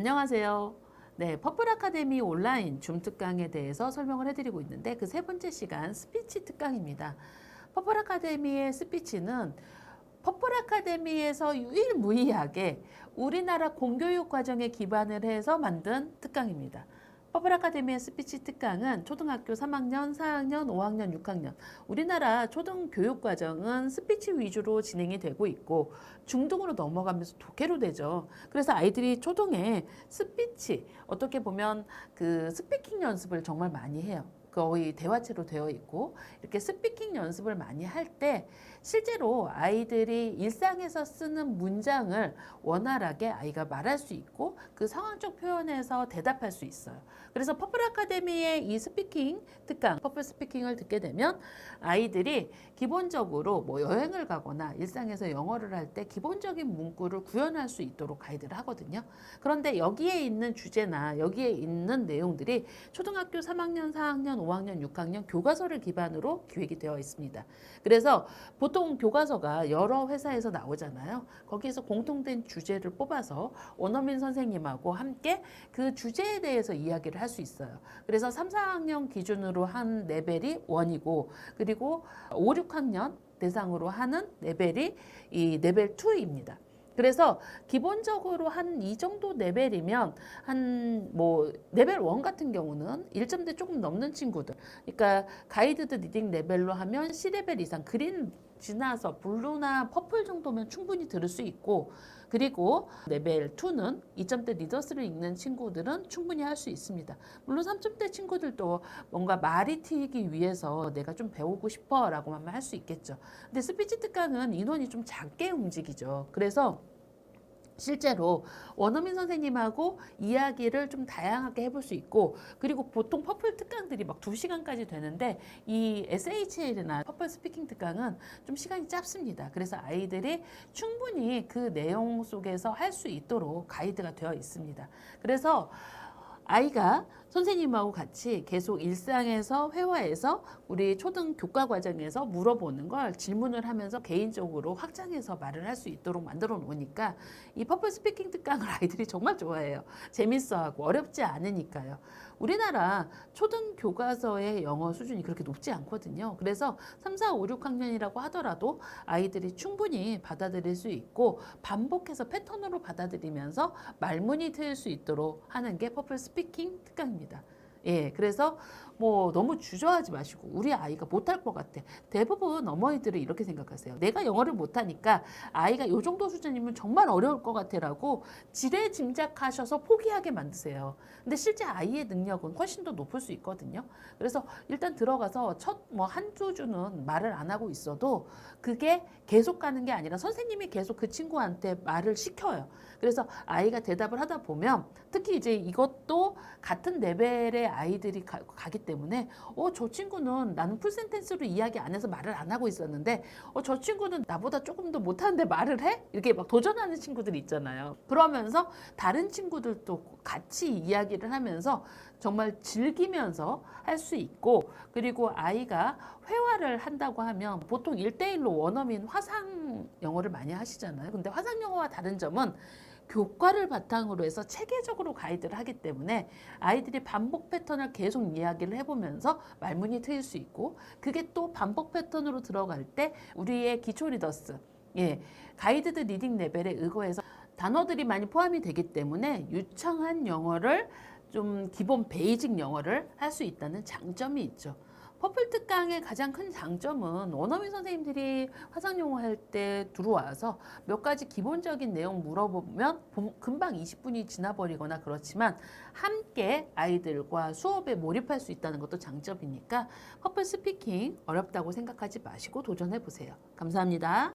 안녕하세요. 네, 퍼플 아카데미 온라인 줌 특강에 대해서 설명을 해드리고 있는데 그 세 번째 시간 스피치 특강입니다. 퍼플 아카데미의 스피치는 퍼플 아카데미에서 유일무이하게 우리나라 공교육 과정에 기반을 해서 만든 특강입니다. 퍼플 아카데미의 스피치 특강은 초등학교 3학년, 4학년, 5학년, 6학년 우리나라 초등교육 과정은 스피치 위주로 진행이 되고 있고 중등으로 넘어가면서 독해로 되죠. 그래서 아이들이 초등에 스피치 어떻게 보면 그 스피킹 연습을 정말 많이 해요. 거의 대화체로 되어 있고 이렇게 스피킹 연습을 많이 할 때 실제로 아이들이 일상에서 쓰는 문장을 원활하게 아이가 말할 수 있고 그 상황적 표현에서 대답할 수 있어요. 그래서 퍼플 아카데미의 이 스피킹 특강, 퍼플 스피킹을 듣게 되면 아이들이 기본적으로 뭐 여행을 가거나 일상에서 영어를 할 때 기본적인 문구를 구현할 수 있도록 가이드를 하거든요. 그런데 여기에 있는 주제나 여기에 있는 내용들이 초등학교 3학년, 4학년, 5학년, 6학년 교과서를 기반으로 기획이 되어 있습니다. 그래서 보통 교과서가 여러 회사에서 나오잖아요. 거기에서 공통된 주제를 뽑아서 원어민 선생님하고 함께 그 주제에 대해서 이야기를 할 수 있어요. 그래서 3, 4학년 기준으로 한 레벨이 1이고 그리고 5, 6학년 대상으로 하는 레벨이 이 레벨 2입니다. 그래서 기본적으로 한 이 정도 레벨이면 한 뭐 레벨 1 같은 경우는 1점대 조금 넘는 친구들, 그러니까 가이드드 리딩 레벨로 하면 C레벨 이상 그린 지나서 블루나 퍼플 정도면 충분히 들을 수 있고, 그리고 레벨 2는 2점대 리더스를 읽는 친구들은 충분히 할 수 있습니다. 물론 3점대 친구들도 뭔가 말이 트이기 위해서 내가 좀 배우고 싶어 라고만 할 수 있겠죠. 근데 스피치 특강은 인원이 좀 작게 움직이죠. 그래서 실제로 원어민 선생님하고 이야기를 좀 다양하게 해볼 수 있고, 그리고 보통 퍼플 특강들이 막 2시간까지 되는데 이 SHL이나 퍼플 스피킹 특강은 좀 시간이 짧습니다. 그래서 아이들이 충분히 그 내용 속에서 할 수 있도록 가이드가 되어 있습니다. 그래서 아이가 선생님하고 같이 계속 일상에서 회화에서 우리 초등 교과 과정에서 물어보는 걸 질문을 하면서 개인적으로 확장해서 말을 할 수 있도록 만들어 놓으니까 이 퍼플 스피킹 특강을 아이들이 정말 좋아해요. 재밌어하고 어렵지 않으니까요. 우리나라 초등 교과서의 영어 수준이 그렇게 높지 않거든요. 그래서 3, 4, 5, 6학년이라고 하더라도 아이들이 충분히 받아들일 수 있고 반복해서 패턴으로 받아들이면서 말문이 트일 수 있도록 하는 게 퍼플 스피킹 특강입니다. 예, 그래서 뭐 너무 주저하지 마시고 우리 아이가 못할 것 같아. 대부분 어머니들은 이렇게 생각하세요. 내가 영어를 못하니까 아이가 요 정도 수준이면 정말 어려울 것 같아라고 지레 짐작하셔서 포기하게 만드세요. 근데 실제 아이의 능력은 훨씬 더 높을 수 있거든요. 그래서 일단 들어가서 첫 뭐 한두 주는 말을 안 하고 있어도 그게 계속 가는 게 아니라 선생님이 계속 그 친구한테 말을 시켜요. 그래서 아이가 대답을 하다 보면 특히 이제 이것도 같은 레벨의 아이들이 가기 때문에 저 친구는 나는 풀센텐스로 이야기 안 해서 말을 안 하고 있었는데 저 친구는 나보다 조금 더 못하는데 말을 해? 이렇게 막 도전하는 친구들이 있잖아요. 그러면서 다른 친구들도 같이 이야기를 하면서 정말 즐기면서 할 수 있고, 그리고 아이가 회화를 한다고 하면 보통 1대1로 원어민 화상 영어를 많이 하시잖아요. 근데 화상 영어와 다른 점은 교과를 바탕으로 해서 체계적으로 가이드를 하기 때문에 아이들이 반복 패턴을 계속 이야기를 해보면서 말문이 트일 수 있고, 그게 또 반복 패턴으로 들어갈 때 우리의 기초 리더스, 예, 가이드드 리딩 레벨에 의거해서 단어들이 많이 포함이 되기 때문에 유창한 영어를 좀 기본 베이직 영어를 할 수 있다는 장점이 있죠. 퍼플 특강의 가장 큰 장점은 원어민 선생님들이 화상영어 할 때 들어와서 몇 가지 기본적인 내용 물어보면 금방 20분이 지나버리거나 그렇지만 함께 아이들과 수업에 몰입할 수 있다는 것도 장점이니까 퍼플 스피킹 어렵다고 생각하지 마시고 도전해 보세요. 감사합니다.